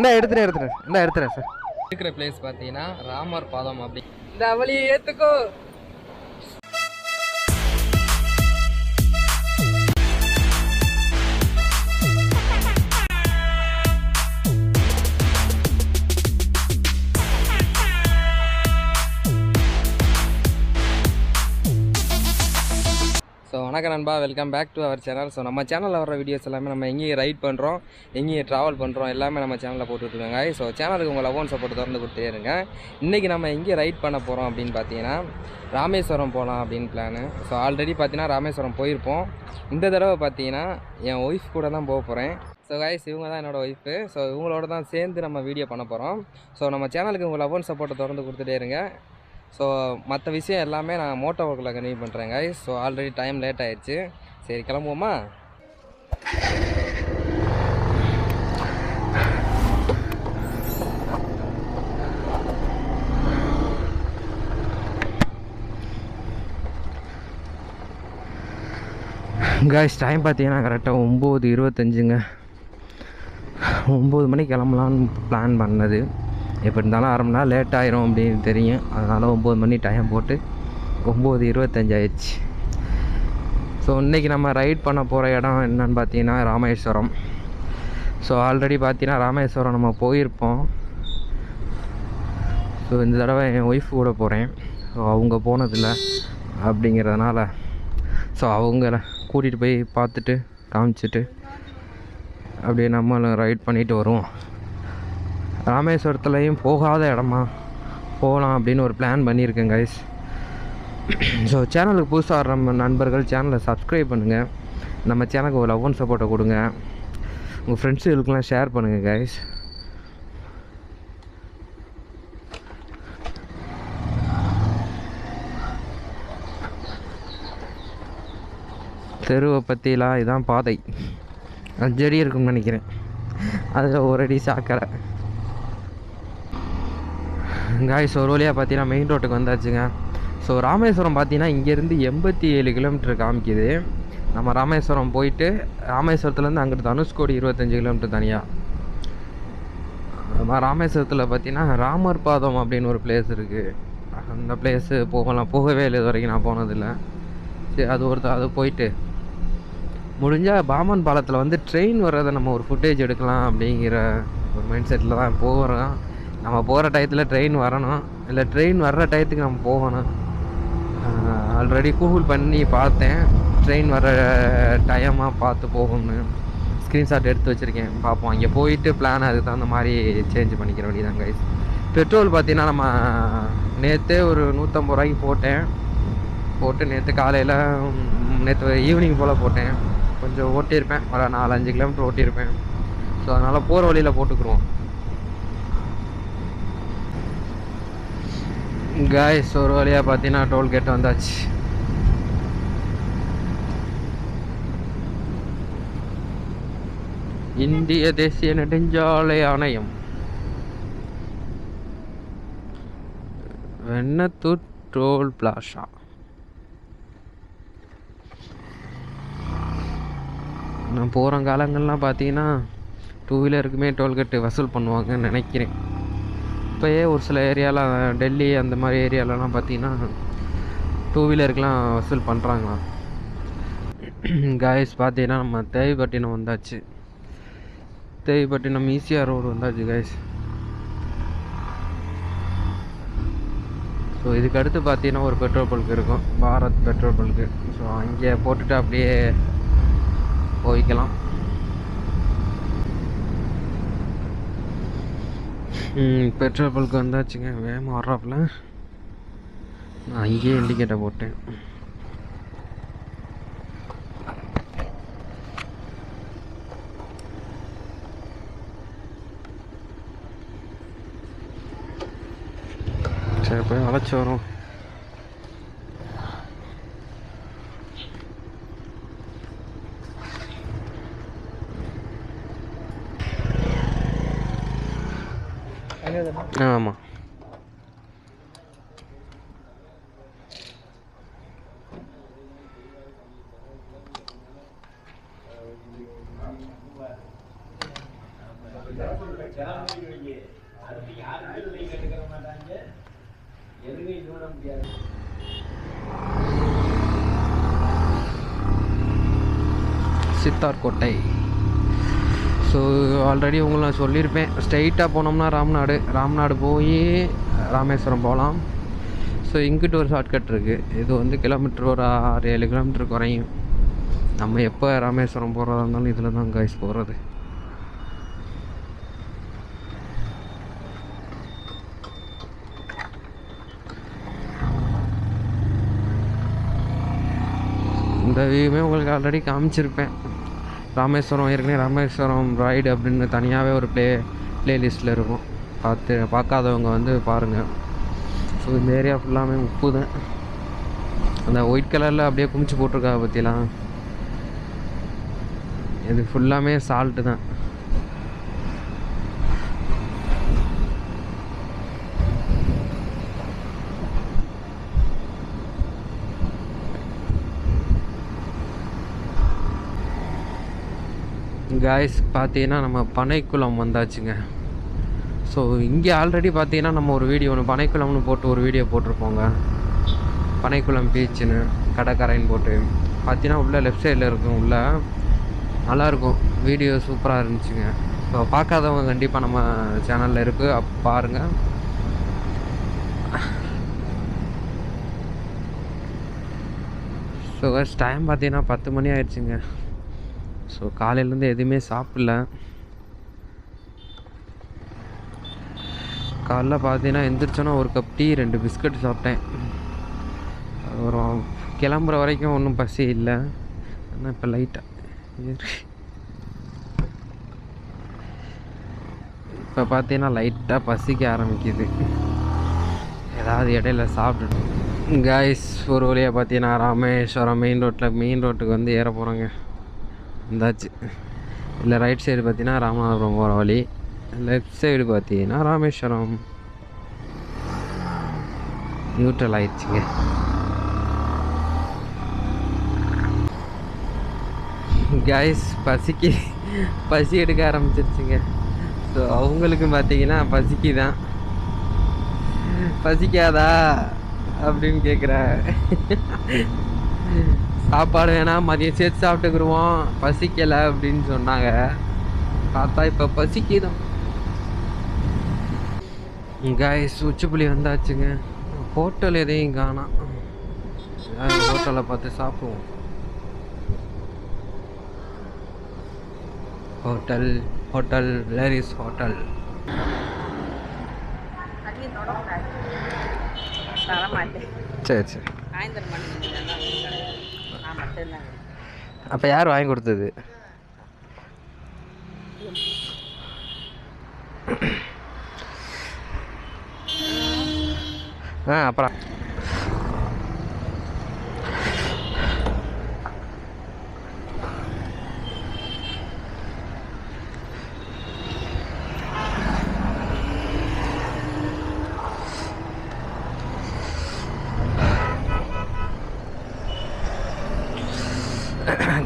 எடுத்துறேன் சார். இருக்கிற பிளேஸ் பார்த்தீங்கன்னா ராமர் பாதம். அப்படி இந்த வழியை ஏற்றுக்கோ. ஸோ வணக்கம் நண்பா, welcome back to our channel. So நம்ம சேனலில் வர வீடியோஸ் எல்லாமே நம்ம எங்கேயும் ரைட் பண்ணுறோம், எங்கேயும் ட்ராவல் பண்ணுறோம், எல்லாமே நம்ம சேனலில் போட்டுட்ருக்காங்க. ஸோ சேனலுக்கு உங்கள் லவ் அண்ட் சப்போர்ட் திறந்து கொடுத்துட்டே இருங்க. இன்றைக்கி நம்ம எங்கேயும் ரைட் பண்ண போகிறோம் அப்படின்னு பார்த்தீங்கன்னா ராமேஸ்வரம் போகலாம் அப்படின்னு பிளானு. ஸோ ஆல்ரெடி பார்த்தீங்கன்னா ராமேஸ்வரம் போயிருப்போம். இந்த தடவை பார்த்தீங்கன்னா என் ஒய்ஃப் கூட தான் போக போகிறேன். ஸோ கைஸ், இவங்க தான் என்னோடய ஒய்ஃபு. ஸோ இவங்களோட தான் சேர்ந்து நம்ம வீடியோ பண்ண போகிறோம். ஸோ நம்ம சேனலுக்கு உங்கள் லவ் அண்ட் சப்போர்ட்டை திறந்து கொடுத்துட்டே இருங்க. ஸோ மற்ற விஷயம் எல்லாமே நான் மோட்டோவில் கன்டினியூ பண்ணுறேங்க. ஸோ ஆல்ரெடி டைம் லேட் ஆகிடுச்சு. சரி, கிளம்புவோமா? கைஸ், டைம் பார்த்தீங்கன்னா கரெக்டாக 9:25ங்க. 9 மணிக்கு கிளம்பலான்னு பிளான் பண்ணது. எப்படி இருந்தாலும் அரை மணி நேரம் லேட் ஆயிரும் அப்படின்னு தெரியும். அதனால் 9 மணி டைம் போட்டு 9:25 ஆயிடுச்சு. ஸோ இன்றைக்கி நம்ம ரைட் பண்ண போகிற இடம் என்னன்னு பார்த்தீங்கன்னா ராமேஸ்வரம். ஸோ ஆல்ரெடி பார்த்தீங்கன்னா ராமேஸ்வரம் நம்ம போயிருப்போம். ஸோ இந்த தடவை என் ஒய்ஃப் கூட போகிறேன். ஸோ அவங்க போனதில்லை அப்படிங்கிறதுனால ஸோ அவங்கள கூட்டிகிட்டு போய் பார்த்துட்டு காமிச்சிட்டு அப்படியே நம்மளும் ரைட் பண்ணிவிட்டு வருவோம். ராமேஸ்வரத்துலேயும் போகாத இடமா போகலாம் அப்படின்னு ஒரு பிளான் பண்ணியிருக்கேன் கைஸ். ஸோ சேனலுக்கு புதுசாக வர நம்ம நண்பர்கள் சேனலை சப்ஸ்கிரைப் பண்ணுங்கள். நம்ம சேனலுக்கு ஒரு லவ் அண்ட் சப்போர்ட்டை கொடுங்க. உங்கள் ஃப்ரெண்ட்ஸுகளுக்கெல்லாம் ஷேர் பண்ணுங்கள் கைஸ். தெருவை பற்றிலாம் இதுதான் பாதை. 5 அடி இருக்குன்னு நினைக்கிறேன். அதில் 1 அடி சாக்கடை. காய்ஸ், ஒரு வழியாக பார்த்தீங்கன்னா மெயின் ரோட்டுக்கு வந்தாச்சுங்க. ஸோ ராமேஸ்வரம் பார்த்தீங்கன்னா இங்கேருந்து 87 கிலோமீட்டர் காமிக்குது. நம்ம ராமேஸ்வரம் போயிட்டு ராமேஸ்வரத்துலேருந்து அங்கிட்டு தனுஷ்கோடி 25 கிலோமீட்டர் தனியாக. ராமேஸ்வரத்தில் பார்த்தீங்கன்னா ராமர் பாதம் அப்படின்னு ஒரு பிளேஸ் இருக்குது. அந்த பிளேஸு போகவே இல்லை, இது வரைக்கும் நான் போனதில்லை. சரி, அது போயிட்டு முடிஞ்சால் பாமன் பாலத்தில் வந்து ட்ரெயின் வர்றதை நம்ம ஒரு ஃபுட்டேஜ் எடுக்கலாம் அப்படிங்கிற ஒரு மைண்ட் செட்டில் தான் போகிறோம். நம்ம போகிற டயத்தில் ட்ரெயின் வரணும், இல்லை ட்ரெயின் வர்ற டயத்துக்கு நம்ம போகணும். ஆல்ரெடி கூகுள் பண்ணி பார்த்தேன், ட்ரெயின் வர டைமாக பார்த்து போகணும்னு ஸ்க்ரீன்ஷாட் எடுத்து வச்சுருக்கேன். பார்ப்போம், அங்கே போயிட்டு பிளான் அதுக்கு தகுந்த மாதிரி சேஞ்ச் பண்ணிக்கிற வேண்டியதான் கைஸ். பெட்ரோல் பார்த்தீங்கன்னா நம்ம நேற்றே ஒரு 150 ரூபாய்க்கு போட்டு நேற்று ஈவினிங் போல் போட்டேன். கொஞ்சம் ஓட்டியிருப்பேன், ஒரு 4-5 கிலோமீட்டர் ஓட்டியிருப்பேன். ஸோ அதனால் போகிற வழியில் போட்டுக்குருவோம். காய்ஸ், ஒரு வழியாக பார்த்தீங்கன்னா டோல்கேட் வந்தாச்சு. இந்திய தேசிய நெடுஞ்சாலை ஆணையம், வெண்ணத்தூர் டோல் பிளாஷா. நான் போகிற காலங்கள்லாம் பார்த்தீங்கன்னா 2 வீலருக்குமே டோல்கேட்டு வசூல் பண்ணுவாங்கன்னு நினைக்கிறேன். இப்போயே ஒரு சில ஏரியாவில், டெல்லி அந்த மாதிரி ஏரியாலலாம் பார்த்தீங்கன்னா 2 வீலருக்கெலாம் வசூல் பண்ணுறாங்களாம். காய்ஸ், பார்த்தீங்கன்னா நம்ம தேவிப்பட்டினம் வந்தாச்சு. தேவிப்பட்டினம் ஈசிஆர் ரோடு வந்தாச்சு காய்ஸ். ஸோ இதுக்கு அடுத்து பார்த்தீங்கன்னா ஒரு பெட்ரோல் பங்க் இருக்கும், பாரத் பெட்ரோல் பங்க்கு. ஸோ அங்கே போட்டுட்டு அப்படியே போய்க்கலாம். பெட்ரோல் பங்க் வந்தாச்சுங்க. வேகமாக வர்றாப்புல நான் அங்கேயே இண்டிகேட்டர் போட்டேன். சரி, போய் அழைச்சி வரும். ஆமாம், சித்தார் கோட்டை. ஸோ ஆல்ரெடி உங்களை நான் சொல்லியிருப்பேன், ஸ்ட்ரைட்டாக போனோம்னா ராம்நாடு போய் ராமேஸ்வரம் போகலாம். ஸோ இங்கிட்டு ஒரு ஷார்ட்கட் இருக்குது. இது வந்து கிலோமீட்டர் ஒரு 6-7 கிலோமீட்டர் குறையும். நம்ம எப்போ ராமேஸ்வரம் போகிறதா இருந்தாலும் இதில் தான் கைஸ் போகிறது. இந்த வியூமே உங்களுக்கு ஆல்ரெடி காமிச்சிருப்பேன். ராமேஸ்வரம் ஏற்கனவே ராமேஸ்வரம் ரைடு அப்படின்னு தனியாகவே ஒரு ப்ளேலிஸ்ட்டில் இருக்கும். பார்க்காதவங்க வந்து பாருங்கள். ஸோ இந்த ஏரியா ஃபுல்லாமே உப்பு தான். அந்த ஒயிட் கலரில் அப்படியே குமிச்சு போட்டிருக்கா பற்றிலாம், இது ஃபுல்லாமே சால்ட்டு தான். காய்ஸ் பார்த்தீங்கன்னா நம்ம பனைக்குளம் வந்தாச்சுங்க. ஸோ இங்கே ஆல்ரெடி பார்த்தீங்கன்னா நம்ம ஒரு வீடியோ ஒன்று பனைக்குளம்னு போட்டு ஒரு வீடியோ போட்டிருப்போங்க. பனைக்குளம் பீச்சுன்னு கடற்கரைன்னு போட்டு பார்த்தீங்கன்னா உள்ளே லெஃப்ட் சைடில் இருக்கும். உள்ளே நல்லாயிருக்கும், வீடியோ சூப்பராக இருந்துச்சுங்க. ஸோ பார்க்காதவங்க கண்டிப்பாக நம்ம சேனலில் இருக்குது, பாருங்கள். ஸோ டைம் பார்த்தீங்கன்னா 10 மணி ஆயிடுச்சுங்க. ஸோ காலையிலேருந்து எதுவுமே சாப்பிடல. காலைல பார்த்தீங்கன்னா எந்திரிச்சோன்னா ஒரு கப் டீ 2 பிஸ்கட் சாப்பிட்டேன். ஒரு கிளம்புற வரைக்கும் ஒன்றும் பசி இல்லை. ஆனால் இப்போ லைட்டாக இப்போ பார்த்தீங்கன்னா லைட்டாக பசிக்க ஆரம்பிக்குது. ஏதாவது இடையில சாப்பிட்டுட்டு காய்ஸ் ஒரு வழியாக பார்த்தீங்கன்னா ராமேஸ்வரம் மெயின் ரோட்டுக்கு வந்து ஏற போகிறோங்க. வந்தாச்சு. இல்லை ரைட் சைடு பார்த்தீங்கன்னா ராமநாதபுரம் போகிற வழி, லெஃப்ட் சைடு பார்த்தீங்கன்னா ராமேஸ்வரம். நியூட்ரல் ஆயிடுச்சுங்க. காய்ஸ் பசி எடுக்க ஆரம்பிச்சிருச்சுங்க. ஸோ அவங்களுக்கு பார்த்தீங்கன்னா பசிக்கு தான். பசிக்காதா அப்படின்னு கேட்குற. சாப்பாடு வேணாம், மதியம் சேர்த்து சாப்பிட்டுக்குருவோம், பசிக்கலை அப்படின்னு சொன்னாங்க. பார்த்தா இப்போ பசிக்குதான். காய்ஸ் உச்சிப்புளி வந்தாச்சுங்க. ஹோட்டல் எதையும் காணோம். ஹோட்டலை பார்த்து சாப்பிடுவோம். Hotel where is hotel? சரி. அப்போ யார் வாங்கி கொடுத்தது? அப்புறம்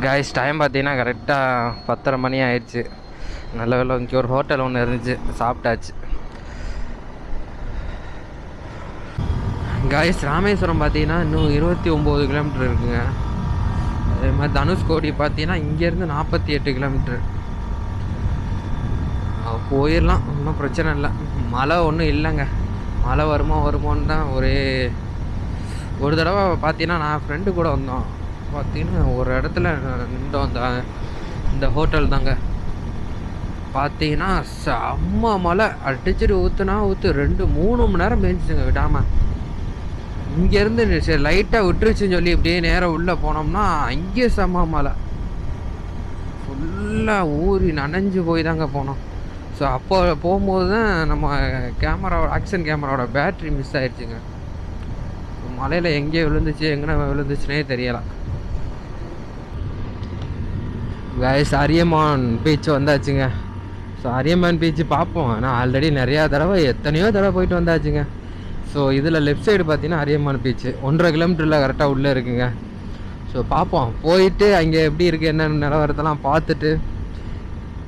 காய்ஸ் டைம் பார்த்தீங்கன்னா கரெக்டாக 10:30 மணி ஆயிடுச்சு. நல்ல வேலை இங்கே ஒரு ஹோட்டல் ஒன்று இருந்துச்சு, சாப்பிட்டாச்சு. காய்ஸ் ராமேஸ்வரம் பார்த்தீங்கன்னா இன்னும் 29 கிலோமீட்டர் இருக்குங்க. அதே மாதிரி தனுஷ்கோடி பார்த்தீங்கன்னா இங்கேருந்து 48 கிலோமீட்டர். போயிடலாம், ஒன்றும் பிரச்சனை இல்லை. மழை ஒன்றும் இல்லைங்க. மழை வருமோன்னு தான் ஒரு தடவை பார்த்தீங்கன்னா நான் ஃப்ரெண்டு கூட வந்தோம். பார்த்தீங்கன்னா ஒரு இடத்துல நின்றோம். இந்த ஹோட்டல் தாங்க. பார்த்தீங்கன்னா செம்ம மழை அடிச்சுட்டு ஊற்று 2-3 மணி நேரம் பெஞ்சிச்சுங்க விடாமல். இங்கேருந்து சரி லைட்டாக விட்டுருச்சுன்னு சொல்லி இப்படியே நேரம் உள்ளே போனோம்னா அங்கேயே செம்ம மழை. ஃபுல்லாக ஊறி நனைஞ்சு போய் தாங்க போனோம். ஸோ அப்போ போகும்போது தான் நம்ம ஆக்ஷன் கேமராவோட பேட்ரி மிஸ் ஆயிடுச்சுங்க. மலையில் எங்கேயே எங்கே விழுந்துச்சுனே தெரியலை. காய்ஸ் அரியமான் பீச் வந்தாச்சுங்க. ஸோ அரியமான் பீச்சு பார்ப்போம். ஆனால் ஆல்ரெடி எத்தனையோ தடவை போயிட்டு வந்தாச்சுங்க. ஸோ இதில் லெஃப்ட் சைடு பார்த்தீங்கன்னா அரியமான் பீச்சு 1.5 கிலோமீட்டரில் கரெக்டாக உள்ளே இருக்குங்க. ஸோ பார்ப்போம், போயிட்டு அங்கே எப்படி இருக்குது என்னென்ன நிலவரத்தெல்லாம் பார்த்துட்டு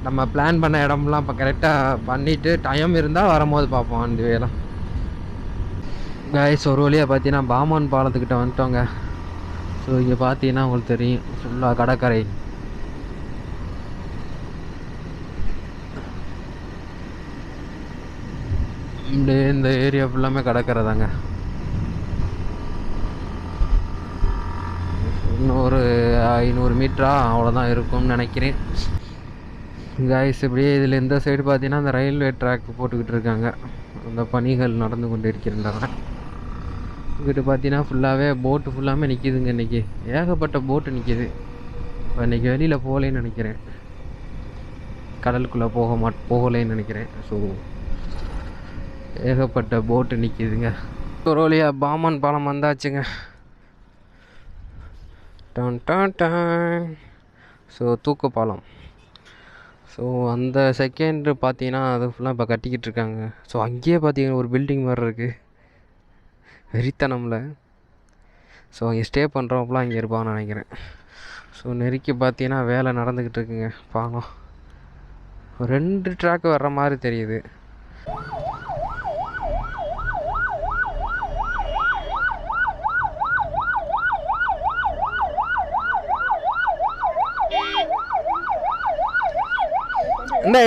நம்ம பிளான் பண்ண இடம்லாம் இப்போ கரெக்டாக பண்ணிவிட்டு டைம் இருந்தால் வரும்போது பார்ப்போம் அந்த வேலாம். கைஸ் ஒரு வழியாக பார்த்தீங்கன்னா பாமன் பாலத்துக்கிட்ட வந்துட்டோங்க. ஸோ இங்கே பார்த்தீங்கன்னா உங்களுக்கு தெரியும் ஃபுல்லாக கடற்கரை. இப்படியே இந்த ஏரியா ஃபுல்லாமே கடற்கரை தாங்க. இன்னும் ஒரு 500 மீட்டரா அவ்வளோதான் இருக்கும்னு நினைக்கிறேன். கைஸ் இப்படியே இதில் இந்த சைடு பார்த்தீங்கன்னா அந்த ரயில்வே ட்ராக் போட்டுக்கிட்டு இருக்காங்க. அந்த பணிகள் நடந்து கொண்டு இருக்கின்றன. இங்கிட்டு பார்த்தீங்கன்னா ஃபுல்லாகவே போட்டு ஃபுல்லாமே நிற்கிதுங்க. இன்றைக்கி ஏகப்பட்ட போட்டு நிற்கிது. இப்போ இன்றைக்கி வெளியில் போகலேன்னு நினைக்கிறேன், கடலுக்குள்ளே போகலேன்னு நினைக்கிறேன். ஸோ ஏகப்பட்ட போட்டு நிற்கிதுங்க. ஒரு வழியாக பாமன் பாலம் வந்தாச்சுங்க. Don Don Don. ஸோ தூக்கு பாலம். ஸோ அந்த செகண்ட் பார்த்தீங்கன்னா அது ஃபுல்லாக இப்போ கட்டிக்கிட்டு இருக்காங்க. ஸோ அங்கேயே பார்த்தீங்கன்னா ஒரு பில்டிங் மாதிரி இருக்குது வெறித்தனமில். ஸோ அங்கே ஸ்டே பண்ணுறவங்களாம் அங்கே இருப்பாங்கன்னு நினைக்கிறேன். ஸோ நெருக்கி பார்த்தீங்கன்னா வேலை நடந்துக்கிட்டு இருக்குங்க. பாலம் 2 ட்ராக்கு வர்ற மாதிரி தெரியுது. இந்த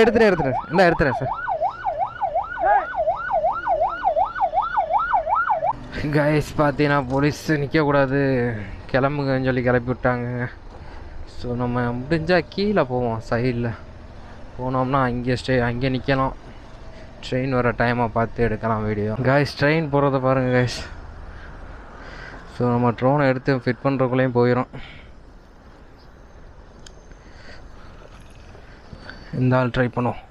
எடுத்துறேன் சார். கைஸ் பார்த்தீங்கன்னா போலீஸ் நிற்கக்கூடாது கிளம்புங்கன்னு சொல்லி கிளப்பி விட்டாங்க. ஸோ நம்ம முடிஞ்சால் கீழே போவோம், சைடில் போனோம்னா அங்கே நிற்கலாம். ட்ரெயின் வர டைமை பார்த்து எடுக்கலாம் வீடியோ. கைஸ் ட்ரெயின் போகிறத பாருங்கள் கைஸ். ஸோ நம்ம ட்ரோனை எடுத்து ஃபிட் பண்ணுறக்குள்ளேயும் போயிடும். இந்த ஆள் ட்ரை பண்ணுவோம்.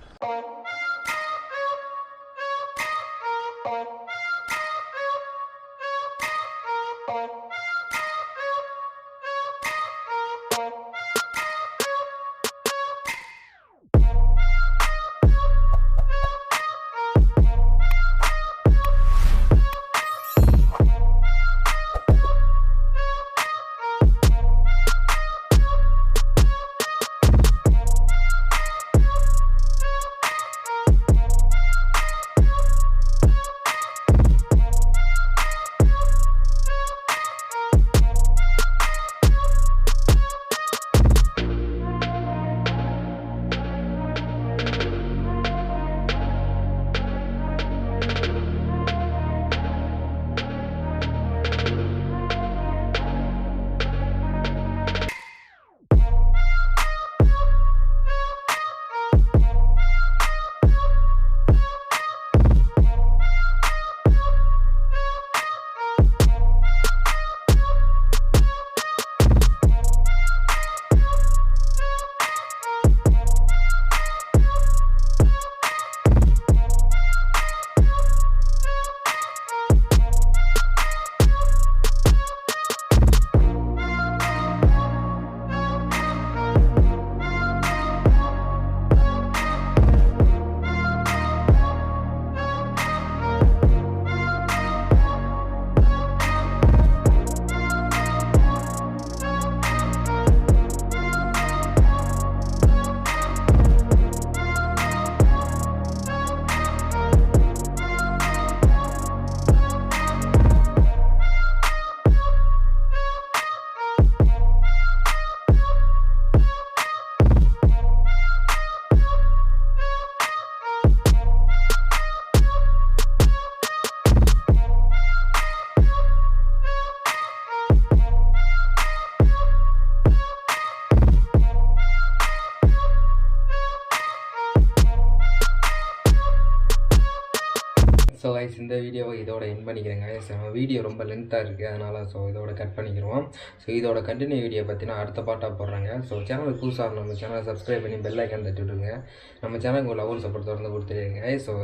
ஸோ கைஸ் இந்த வீடியோவை இதோட என் பண்ணிக்கிறேங்க. நம்ம வீடியோ ரொம்ப லென்த்தாக இருக்குது, அதனால் இதோட கட் பண்ணிக்கிறோம். ஸோ இதோட கண்டினியூ வீடியோ பார்த்தீங்கன்னா அடுத்த பாட்டாக போடுறாங்க. ஸோ சேனலுக்கு புதுசாக நம்ம சேனலை சப்ஸ்கிரைப் பண்ணி பெல் ஐக்கான் தட்டி விட்டுருங்க. நம்ம சேனலுக்கு ஒரு லவ் சப்போர்ட் தொடர்ந்து கொடுத்துருங்க. ஸோ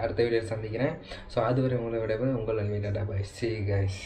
அடுத்த வீடியோ சந்திக்கிறேன். ஸோ அதுவரை உங்களை விட உங்கள் நன்மை tata bye. See you guys.